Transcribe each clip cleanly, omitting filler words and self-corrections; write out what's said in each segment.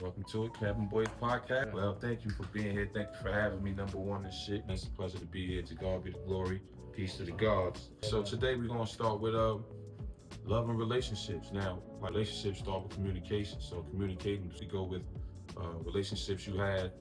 Welcome to it, Cabin Boyz Podcast. Well, thank you for being here. Thank you for having me, number one and shit. It's a pleasure to be here. To God be the glory. Peace to the gods. So today we're going to start with love and relationships. Now, relationships start with communication. So communicating, we go with relationships you had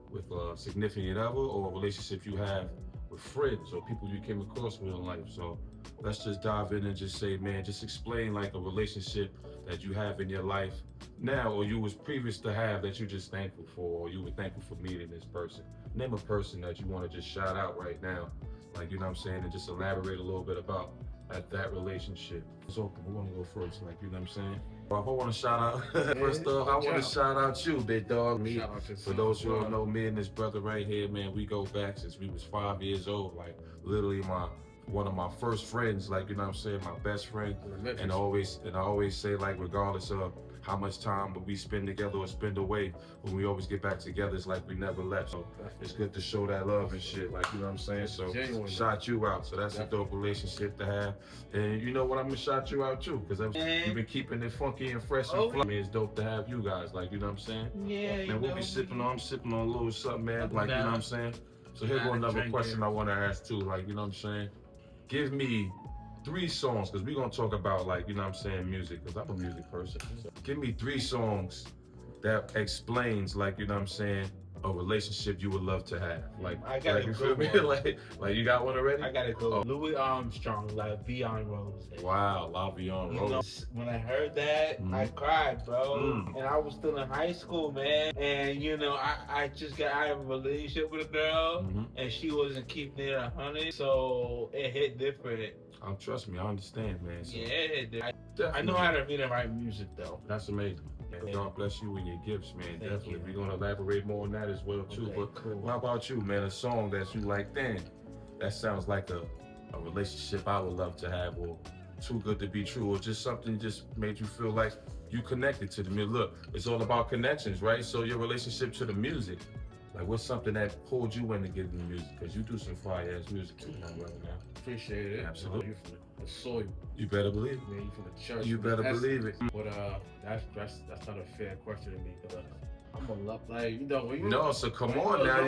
with a significant other or relationships you have with friends or people you came across with in life. So let's just dive in and just say, man, just explain like a relationship that you have in your life now or you was previous to have that you're just thankful for or you were thankful for meeting this person. Name a person that you want to just shout out right now, like, you know what I'm saying, and just elaborate a little bit about that relationship. It's open. We want to go first, like, you know what I'm saying? Well, if I want to shout out, first off, I want to shout out you, big dog. Me, for those who don't know, me and this brother right here, man, we go back since we was 5 years old. Like, literally one of my first friends, like, you know what I'm saying, my best friend. And I always say, like, regardless of how much time we spend together or spend away, when we always get back together, it's like we never left. So it's good to show that love and shit, like, you know what I'm saying? So shout you out. So that's a dope relationship to have. And you know what, I'm gonna shout you out too, because you've been keeping it funky and fresh and fun. I mean, it's dope to have you guys, like, you know what I'm saying? Yeah, man, we'll be sipping on, I'm sipping on a little something, man, like, you know what I'm saying? So here's another question I want to ask too, like, you know what I'm saying? Give me 3 songs, because we're going to talk about, like, you know what I'm saying, music, because I'm a music person. So give me 3 songs that explains, like, you know what I'm saying, a relationship you would love to have. Like, I got like, a you feel good me? one. like you got one already? I gotta go. Louis Armstrong, like Beyond Rose. Wow, La Vie en Rose. When I heard that, I cried, bro. And I was still in high school, man. And you know, I just got out of a relationship with a girl, and she wasn't keeping it 100, so it hit different. Trust me, I understand, man. So yeah, it hit different. I know how to read and write music, though. That's amazing. God bless you and your gifts, man. Definitely. We're going to elaborate more on that as well, too. Okay, but cool. How about you, man? A song that you like, damn, that sounds like a relationship I would love to have, or too good to be true, or just something just made you feel like you connected to the music. Look, it's all about connections, right? So your relationship to the music, like, what's something that pulled you in to get into music? Because you do some fire-ass music too, man, right now. Appreciate it. Absolutely. You from the soil. You better believe it. Man, you from the church. You better believe it. But that's not a fair question to me, because I'm a love, like, you know. No, so come on now.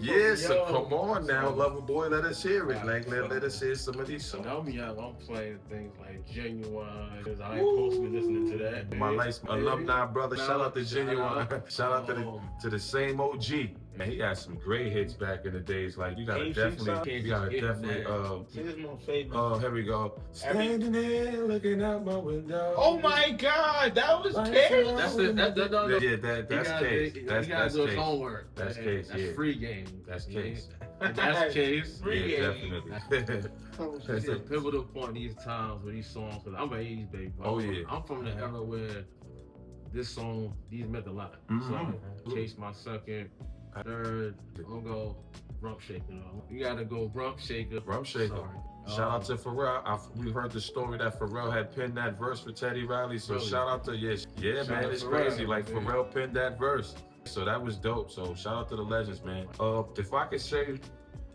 Yeah, so come on now, lover boy, let us hear it. Like, let us hear some of these songs. Now I'm playing things like Genuine, because I ain't supposed to be listening to that. My nice alumni brother, shout out to Genuine. Shout out to the same OG. Man, he had some great hits back in the days. Like, you gotta definitely. This is my favorite. Here we go. Standing there looking out my window. Oh my God, that was Case. That's That's Case. That's Case. Homework. That's Case. That's free game. That's Case. That's Case. Free game. Definitely. It's a pivotal point these times with these songs, because I'm an 80s baby. I'm from the era where this song, these meant a lot. So, Case my second. Third, I'm gonna go Rump Shaker. You gotta go Rump Shaker. Rump Shaker. Shout out to Pharrell. We heard the story that Pharrell had penned that verse for Teddy Riley. So shout out to man, it's crazy. Like, Pharrell penned that verse. So that was dope. So shout out to the legends, man. If I could say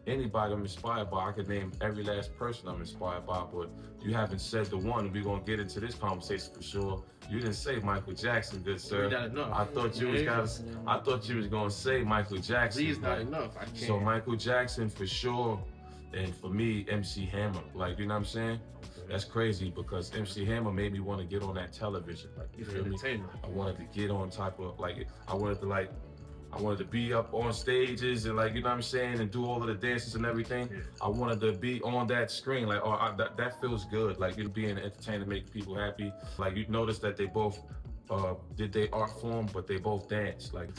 anybody I'm inspired by, I could name every last person I'm inspired by, but you haven't said the one. We're gonna get into this conversation for sure. You didn't say Michael Jackson, good sir. I thought you was gonna say Michael Jackson. Please, not enough. I can't. So Michael Jackson for sure, and for me, MC Hammer. Like, you know what I'm saying? That's crazy, because MC Hammer made me want to get on that television. Like, you feel me? I wanted to get on type of, like, I wanted to be up on stages and, like, you know what I'm saying, and do all of the dances and everything. I wanted to be on that screen, like, that feels good. Like, you being an entertainer, make people happy. Like, you notice that they both did their art form, but they both danced. Like,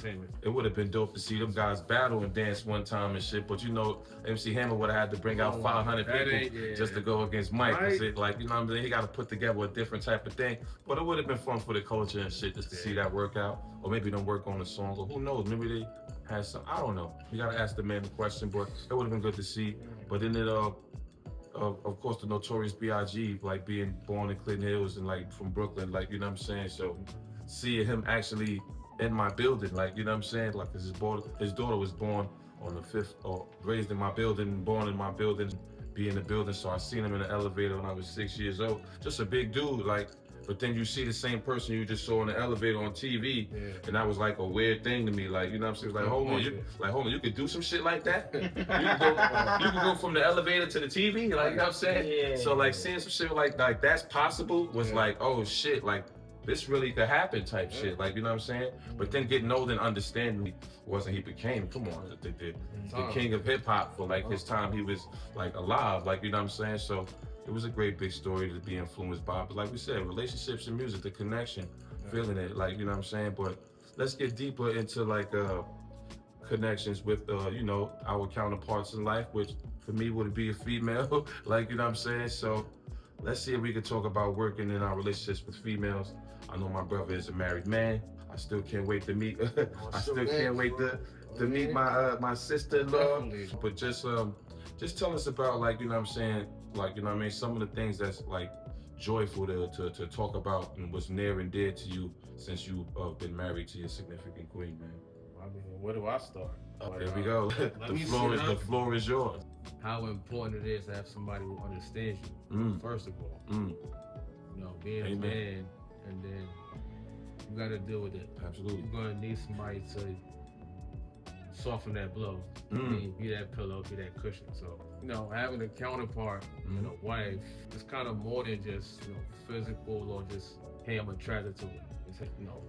it would have been dope to see them guys battle and dance one time and shit, but you know, MC Hammer would have had to bring out 500 people just to go against Mike. Like, you know what I'm saying? He got to put together a different type of thing, but it would have been fun for the culture and shit just to see that work out, or maybe them work on the song, or who knows, maybe they had some, I don't know. You got to ask the man the question, but it would have been good to see. But then of course, the Notorious B.I.G., like, being born in Clinton Hills and, like, from Brooklyn, like, you know what I'm saying? So seeing him actually in my building, like, you know what I'm saying? Like, his daughter was born on the 5th, or raised in my building, born in my building, be in the building. So I seen him in the elevator when I was 6 years old. Just a big dude, like But then you see the same person you just saw in the elevator on TV, and that was like a weird thing to me. Like, you know what I'm saying? Like, hold on, you could do some shit like that? You can go from the elevator to the TV, like, you know what I'm saying? So like seeing some shit like that's possible was like, oh shit, like this really could happen type shit, like, you know what I'm saying? But then getting older and understanding he became, come on, the king of hip hop for like his time he was like alive, like, you know what I'm saying? So it was a great big story to be influenced by. But like we said, relationships and music, the connection, feeling it, like, you know what I'm saying? But let's get deeper into like connections with you know, our counterparts in life, which for me would be a female, like, you know what I'm saying? So let's see if we can talk about working in our relationships with females. I know my brother is a married man. I still can't wait to meet. I still can't wait to meet my sister-in-law. But just tell us about, like, you know what I'm saying, like, you know what I mean, some of the things that's like joyful to talk about and what's near and dear to you since you've been married to your significant queen, man. I mean, where do I start? There we go. The floor is yours. How important it is to have somebody who understands you, first of all. You know, being a man, and then you got to deal with it. Absolutely. You're going to need somebody to soften that blow. Be that pillow, be that cushion. So, you know, having a counterpart and a wife, it's kind of more than just, you know, physical or just, hey, I'm attracted to it. It's, you know,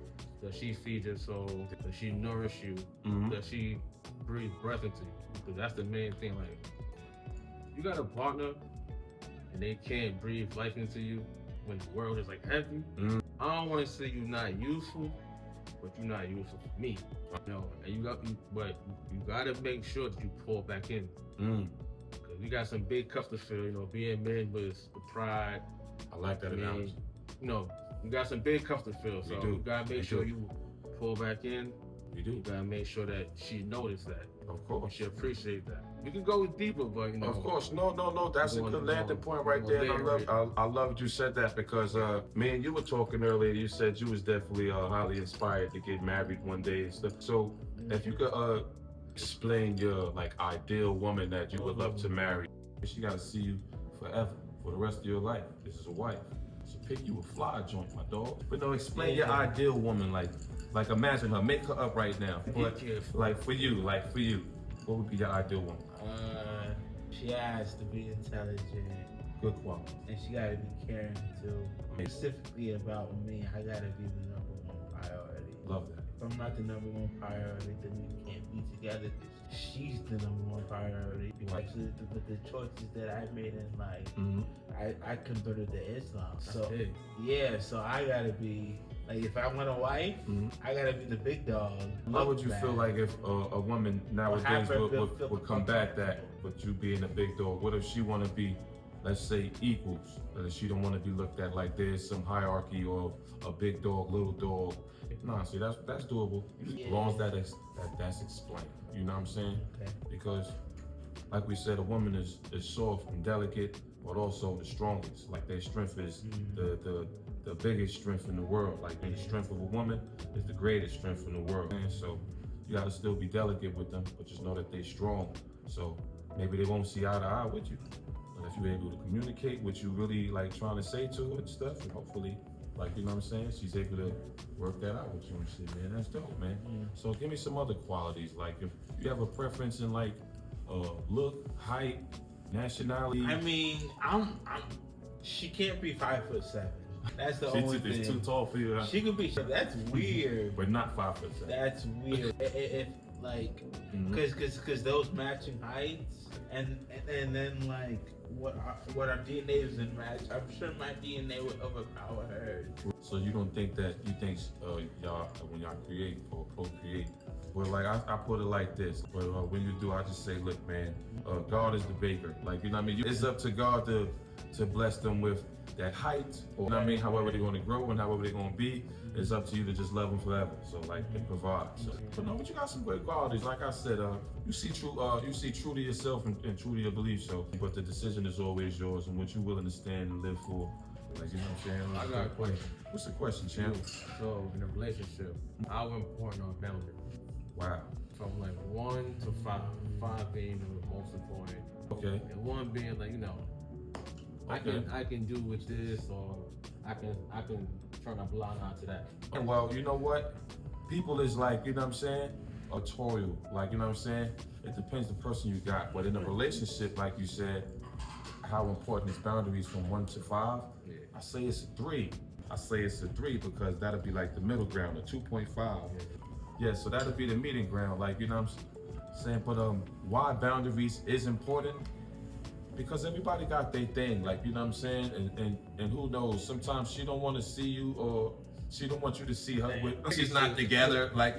does she feed your soul? Does she nourish you? Does she breathe breath into you? Because that's the main thing. Like, you got a partner and they can't breathe life into you when the world is like heavy. I don't want to say you're not useful, but you're not useful for me. You know, and but you gotta make sure that you pour back in. Cause we got some big cups to fill. You know, being men was the pride. I like that analogy. You know, you got some big cups to fill, so you gotta make sure you pull back in. You do. You gotta make sure that she noticed that. Of course. She appreciate that. We can go deeper, but, you know. Of course. No. That's a good landing point right there. And I love you said that because me and you were talking earlier. You said you was definitely highly inspired to get married one day and stuff. So if you could explain your like ideal woman that you would love to marry, she got to see you forever, for the rest of your life. This is a wife. So pick you a fly joint, my dog. But no, explain your ideal woman, like imagine her, make her up right now. But like for you, what would be your ideal woman? She has to be intelligent. Good quality. And she gotta be caring too. Specifically about me, I gotta be the number one priority. Love that. If I'm not the number one priority, then we can't be together. She's the number one priority. Actually, with the choices that I made in life, I converted to Islam. So yeah, so I gotta be. Like, if I want a wife, I gotta be the big dog. How would you feel like if a woman nowadays would combat that with you being a big dog? What if she want to be, let's say, equals? She don't want to be looked at like there's some hierarchy of a big dog, little dog. Nah, see, that's doable. As long as that's explained. You know what I'm saying? Okay. Because, like we said, a woman is soft and delicate, but also the strongest. Like their strength is the biggest strength in the world. Like the strength of a woman is the greatest strength in the world. And so you gotta still be delicate with them, but just know that they're strong. So maybe they won't see eye to eye with you. But if you're able to communicate what you really like trying to say to her and stuff, and hopefully, like, you know what I'm saying, she's able to work that out with you and shit, man. That's dope, man. So give me some other qualities. Like if you have a preference in like look, height, nationality. I mean, she can't be 5'7". That's the only thing. It's too tall for you. Huh? She could be. That's weird. But not 5'7". That's weird. If like, cause those matching heights, and then like what our DNA is in match. I'm sure my DNA would overpower hers. So you don't think that y'all when y'all create or procreate? Well, like I put it like this, but when you do, I just say, look, man, God is the baker. Like, you know what I mean? It's up to God to bless them with that height, or, you know what I mean? However they're going to grow and however they're going to be, it's up to you to just love them forever. So like, it provides. So, but no, but you got some great qualities. Like I said, you see true to yourself and true to your beliefs. So, but the decision is always yours and what you're willing to stand and live for. Like, you know what I'm saying? I got a question. What's the question, champ? So in a relationship, how important are boundaries? Wow. From like 1 to 5, 5 being the most important. Okay. And 1 being like, you know, I can do with this, or I can turn a blind eye to that. And well, you know what? People is like, you know what I'm saying, autorial. Like, you know what I'm saying? It depends the person you got. But in a relationship, like you said, how important is boundaries from 1 to 5? Yeah. I say it's a 3. I say it's a 3 because that'll be like the middle ground, a 2.5. Yeah, so that'll be the meeting ground. Like, you know what I'm saying? But why boundaries is important? Because everybody got their thing, like, you know what I'm saying? And who knows, sometimes she don't want to see you, or she don't want you to see her with, she's not together, like,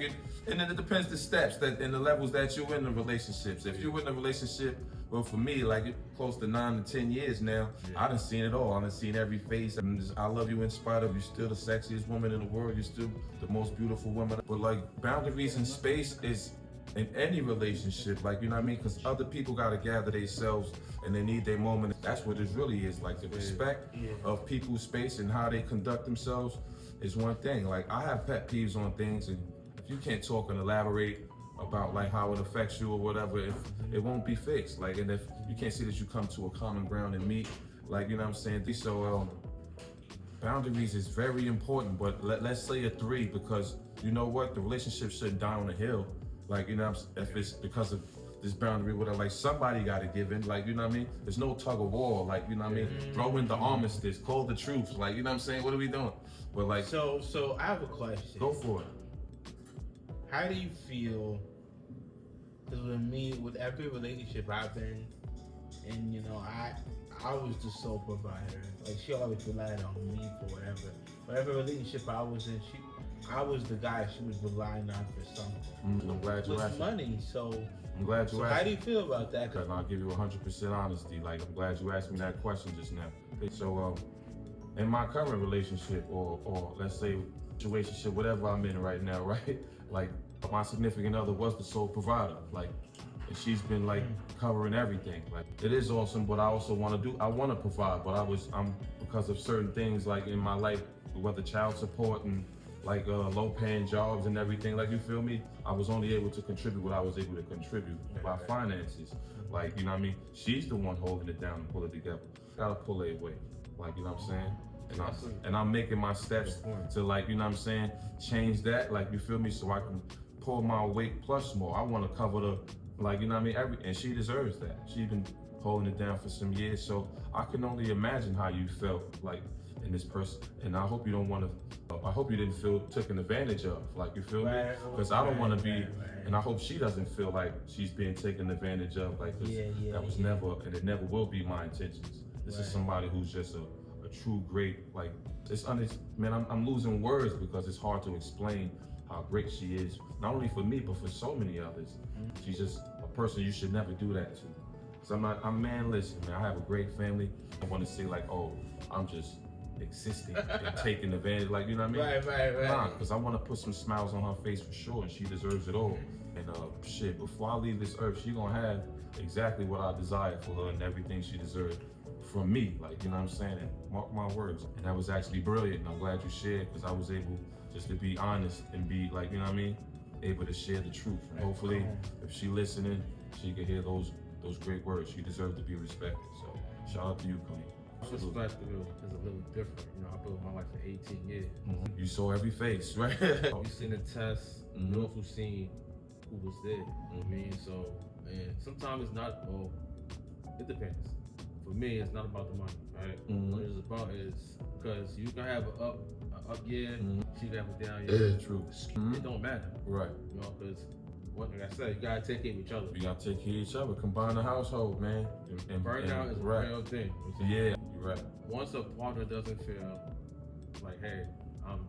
and then it depends the steps that and the levels that you're in the relationships. If you're in a relationship, well, for me, like, close to 9 to 10 years now, I done seen it all. I done seen every face. I love you in spite of, you're still the sexiest woman in the world, you're still the most beautiful woman. But like, boundaries and space is in any relationship, like, you know what I mean? Because other people got to gather themselves and they need their moment. That's what it really is, like the respect of people's space and how they conduct themselves is one thing. Like, I have pet peeves on things, and if you can't talk and elaborate about like how it affects you or whatever, if it won't be fixed. Like, and if you can't see that you come to a common ground and meet, like, you know what I'm saying? So boundaries is very important, but let's say a 3, because you know what? The relationship shouldn't die on a hill. Like, you know, if it's because of this boundary, whatever, like, somebody got to give in, like, you know what I mean? There's no tug of war, like, you know what I mean? Throw in the armistice, call the troops, like, you know what I'm saying? What are we doing? But like, so I have a question. Go for it. How do you feel? Because with every relationship I've been in, you know, I was the sole provider. Like, she always relied on me for whatever. Whatever relationship I was in, I was the guy she was relying on for something. I'm glad you asked. With money, so I'm glad you asked. How do you feel about that? Because I'll give you 100% honesty. Like, I'm glad you asked me that question just now. So, in my current relationship, or let's say situationship, whatever I'm in right now, right? Like, my significant other was the sole provider. Like, and she's been like covering everything. Like, it is awesome, but I also want to provide, but I'm because of certain things like in my life, whether child support and like low paying jobs and everything, like, you feel me? I was only able to contribute what I was able to contribute by finances. Like, you know what I mean? She's the one holding it down and pull it together. Gotta pull it away. Like, you know what I'm saying? And I'm making my steps to, like, you know what I'm saying, change that, like, you feel me? So I can pull my weight plus more. I want to cover the, like, you know what I mean? And she deserves that. She's been holding it down for some years. So I can only imagine how you felt, like, in this person. And I hope you don't want to, I hope you didn't feel taken advantage of, like, you feel me? Because I don't want to be, and I hope she doesn't feel like she's being taken advantage of, like, that was never, and it never will be my intentions. This is somebody who's just a true great, like, man, I'm losing words because it's hard to explain how great she is, not only for me, but for so many others. She's just a person you should never do that to. Because listen, man, I have a great family. I want to say, like, oh, I'm just existing and taking advantage, like, you know what I mean? Right. Nah, because I want to put some smiles on her face for sure, and she deserves it all. And shit, before I leave this earth, she gonna have exactly what I desire for her and everything she deserves from me, like, you know what I'm saying? And mark my words. And that was actually brilliant, and I'm glad you shared, because I was able just to be honest and be, like, you know what I mean, able to share the truth. And hopefully, if she listening, she can hear those great words. She deserves to be respected. So shout out to you, Queen. Perspective is a little different. You know, I built my life for 18 years. You saw every face, right? You seen the test. You also seen who was there. You know what I mean? So, and sometimes it's not, well, it depends. For me, it's not about the money, right? What it's about is, because you can have an up year, she can have a down year. Yeah, true. It don't matter. Right. You know, because, like I said, you gotta take care of each other. You gotta take care of each other. Combine the household, man. And burnout is a real thing. Yeah, you're right. Once a partner doesn't feel like, hey, I'm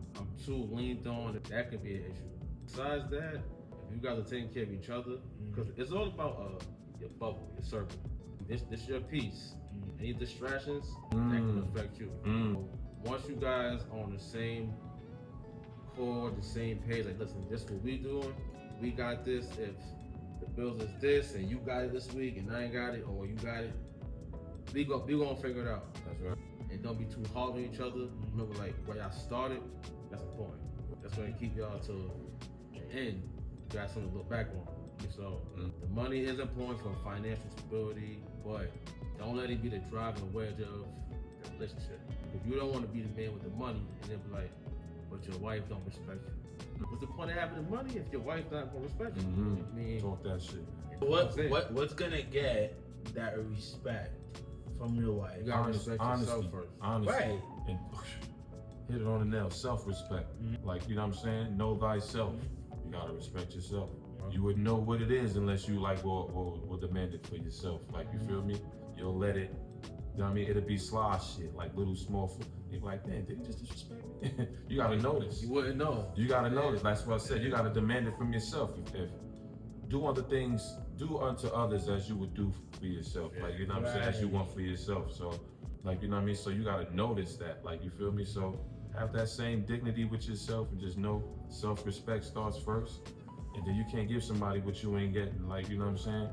too leaned on, that could be an issue. Besides that, if you guys are taking care of each other, because it's all about your bubble, your circle. This your piece. Any distractions, that can affect you. Once you guys are on the same chord, the same page, like, listen, this is what we doing. We got this. If the bills is this and you got it this week and I ain't got it, or you got it, we gonna figure it out. That's right. And don't be too hard on each other. Remember, like, where y'all started, that's the point. That's gonna keep y'all to the end. You got something to look back on. So the money is important for financial stability, but don't let it be the driving wedge of the relationship. You don't want to be the man with the money and then be like, but your wife don't respect you. What's the point of having the money if your wife not gonna respect you? Mm-hmm. I mean, talk that shit. What's gonna get that respect from your wife? You gotta respect yourself first. Honestly. Right. And hit it on the nail. Self-respect. Mm-hmm. Like, you know what I'm saying? Know thyself. You gotta respect yourself. Right. You wouldn't know what it is unless you like will demand it for yourself. Like, you feel me? You'll let it. You know what I mean? It'll be sly shit, like little small. You're like, man, did he just disrespect me? You gotta notice. You wouldn't know. You gotta notice. That's what I said. You gotta demand it from yourself. If do other things, do unto others as you would do for yourself. Like, you know what I'm saying? As you want for yourself. So, like, you know what I mean? So you gotta notice that. Like, you feel me? So have that same dignity with yourself and just know self-respect starts first. And then you can't give somebody what you ain't getting. Like, you know what I'm saying?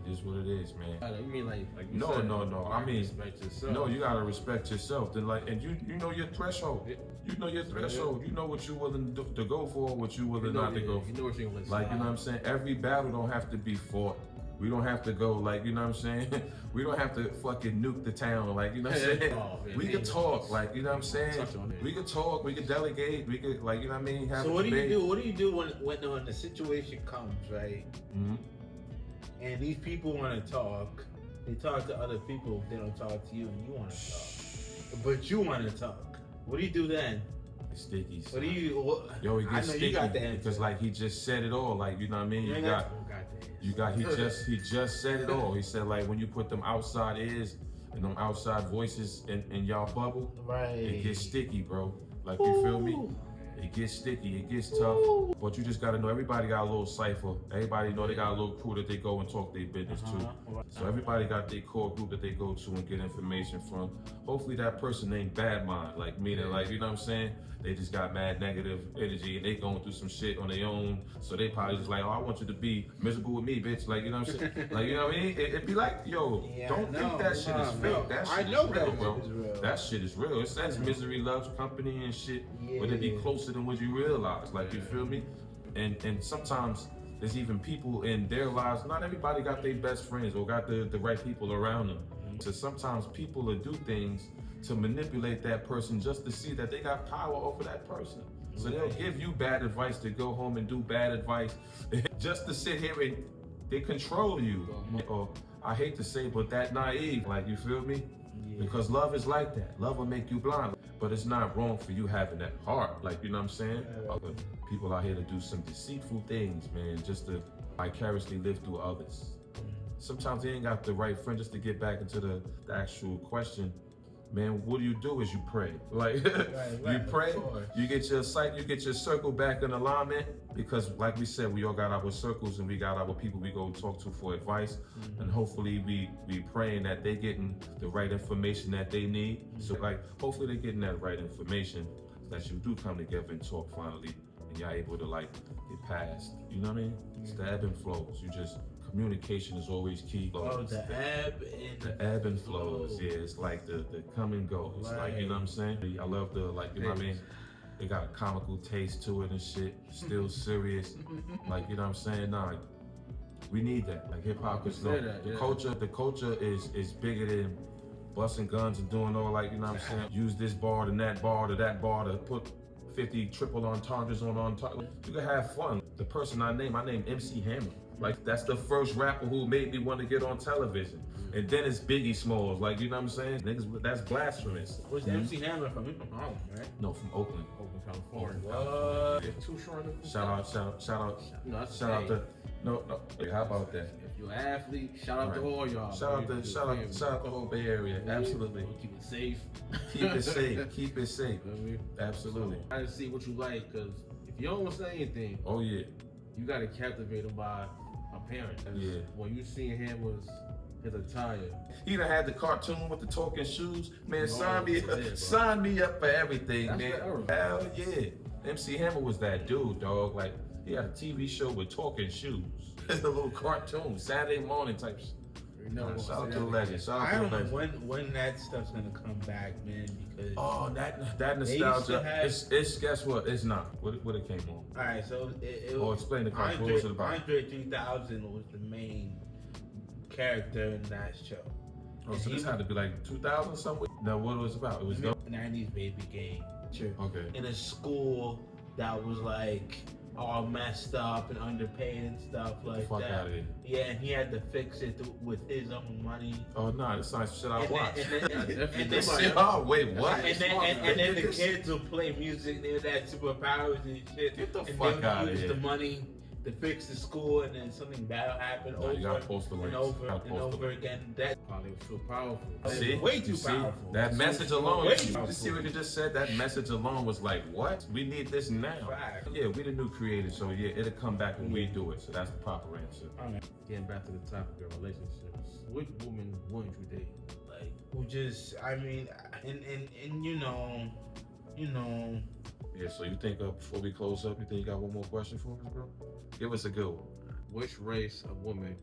It is what it is, man. You mean like you No, said, no. I mean, respect yourself. no, you gotta respect yourself. Then, like, and you know your threshold. You know your threshold. You know what you're willing to go for, what you're willing not to go for. You know what you're willing. Like, you know what I'm saying? Every battle don't have to be fought. We don't have to go, like, you know what I'm saying? We don't have to fucking nuke the town, like, you know what I'm saying? We could talk, like, you know what I'm saying? We could talk, we could delegate, we could, like, you know what I mean? So what do you do? What do you do when the situation comes, right? Mm-hmm. And these people want to talk. They talk to other people. They don't talk to you, and you want to talk. But you want to talk. What do you do then? It's sticky. What do you? Yo, he gets sticky you got the answer. because, like, he just said it all. Like, you know what I mean? He just said it all. He said, like, when you put them outside ears and them outside voices in y'all bubble, right? It gets sticky, bro. Like, you feel me? It gets sticky, it gets tough, but you just gotta know everybody got a little cipher. Everybody know they got a little crew that they go and talk their business to. So everybody got their core group that they go to and get information from. Hopefully that person ain't bad mind, like meaning, like, you know what I'm saying? They just got mad negative energy and they going through some shit on their own. So they probably just like, oh, I want you to be miserable with me, bitch. Like, you know what I'm saying? Like, you know what I mean? It'd be like, yo, don't think that shit is fake. That shit is real, bro. That shit is real. It says misery loves company and shit, but it be closer than what you realize. Like, you feel me? And sometimes there's even people in their lives, not everybody got their best friends or got the right people around them. So sometimes people will do things to manipulate that person just to see that they got power over that person. So they'll give you bad advice to go home and do bad advice just to sit here and they control you. Or I hate to say, but that naive, like, you feel me? Because love is like that. Love will make you blind. But it's not wrong for you having that heart. Like, you know what I'm saying? People out here to do some deceitful things, man, just to vicariously live through others. Sometimes they ain't got the right friend. Just to get back into the actual question, man, what you do is you pray. Like, you pray, you get your circle back in alignment, because like we said, we all got our circles and we got our people we go talk to for advice. And hopefully we praying that they getting the right information that they need. So, like, hopefully they getting that right information that you do come together and talk finally, and you're able to, like, get past, you know what I mean? It's the ebb and flows. Communication is always key. The ebb and flows. Yeah, it's like the come and go. It's like, you know what I'm saying? I love the, like, you know what I mean? They got a comical taste to it and shit. Still serious. Like, you know what I'm saying? Nah, we need that. Like, hip hop is the culture is bigger than busting guns and doing all, like, you know what I'm saying? Use this bar to that bar to put 50 triple entendres on top. You can have fun. The person I name MC Hammer. Like, that's the first rapper who made me want to get on television. And then it's Biggie Smalls, like, you know what I'm saying? Niggas, that's blasphemous. Where's MC Hammer from? He's from Harlem, right? No, from Oakland, California. What? Too short. Shout out to no. Hey, how about that? If you're an athlete, shout out to all y'all. Shout out the whole Bay Area. Absolutely. Keep it safe. Keep it safe. Absolutely. Try to see what you like, because if you don't say anything, oh yeah, you got to captivate them by a parent. Yeah. When you seen him was his attire. He done had the cartoon with the talking shoes. Man, sign me up for everything, man. Hell yeah. MC Hammer was that dude, dog. Like, he had a TV show with talking shoes. A little cartoon, Saturday morning type shit. Shout out to the legend. I don't know when that stuff's gonna come back, man. Because that nostalgia. It's guess what? It's not. What it came on. All right, so explain the cartoon. What was it about? Andre 3000 was the main character in that show. Oh, so this had to be like 2000 something? Now, what it was about? It was dope. 90s baby game. Sure. Okay. In a school that was like all messed up and underpaid and stuff like Fuck that. Out of here. Yeah, and he had to fix it with his own money. Oh no, that's not shit I watched. Wait, what? And then the kids will play music. They had superpowers and shit. Get the and fuck out of here. The money to fix the school, and then something bad will happen over You gotta post the links. and over again. That probably was so powerful. See, way too powerful. That message alone. Way You see what you just said? That message alone was like, what? We need this now. Fact. Yeah, we the new creators, so yeah, it'll come back when we do it. So that's the proper answer. Getting back to the topic of relationships, which woman wouldn't you date? Like, who just, I mean, and you know. Yeah, so you think before we close up, you think you got one more question for us, bro? Give us a good one. Which race of woman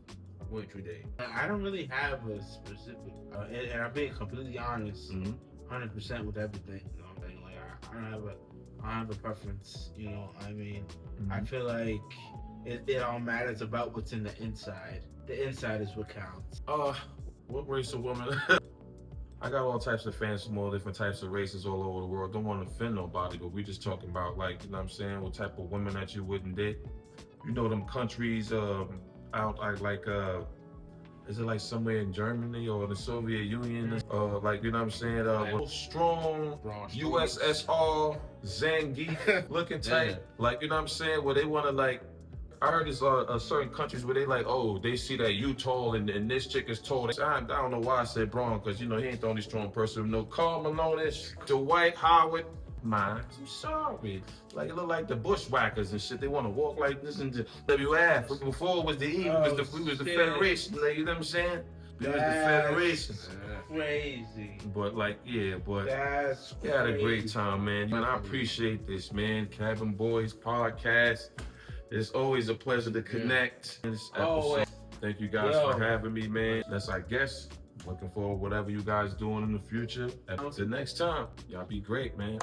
wouldn't you date? I don't really have a specific, and I'm being completely honest, 100% with everything. You know what I'm saying? Like, I don't have a preference. You know, I mean, I feel like it all matters about what's in the inside. The inside is what counts. What race of woman? I got all types of fans from all different types of races all over the world. Don't want to offend nobody, but we just talking about, like, you know what I'm saying, what type of women that you wouldn't date. You know them countries out like is it like somewhere in Germany or the Soviet Union? Like, you know what I'm saying? Strong USSR Zangief looking type. Like, you know what I'm saying? Where they want to, like, I heard there's certain countries where they like, oh, they see that you tall and this chick is tall. I don't know why I said Braun, because, you know, he ain't the only strong person. No, Karl Malone-ish, Dwight Howard. I'm sorry. Like, it look like the bushwhackers and shit. They want to walk like this in the WF. Before it was the E, we was the Federation. Like, you know what I'm saying? We was the Federation. Crazy. But like, yeah, but that's we had a great time, man. And I appreciate this, man. Cabin Boyz Podcast. It's always a pleasure to connect in this episode. Thank you guys for having me, man. That's our guest. Looking forward to whatever you guys doing in the future. Until next time, y'all be great, man.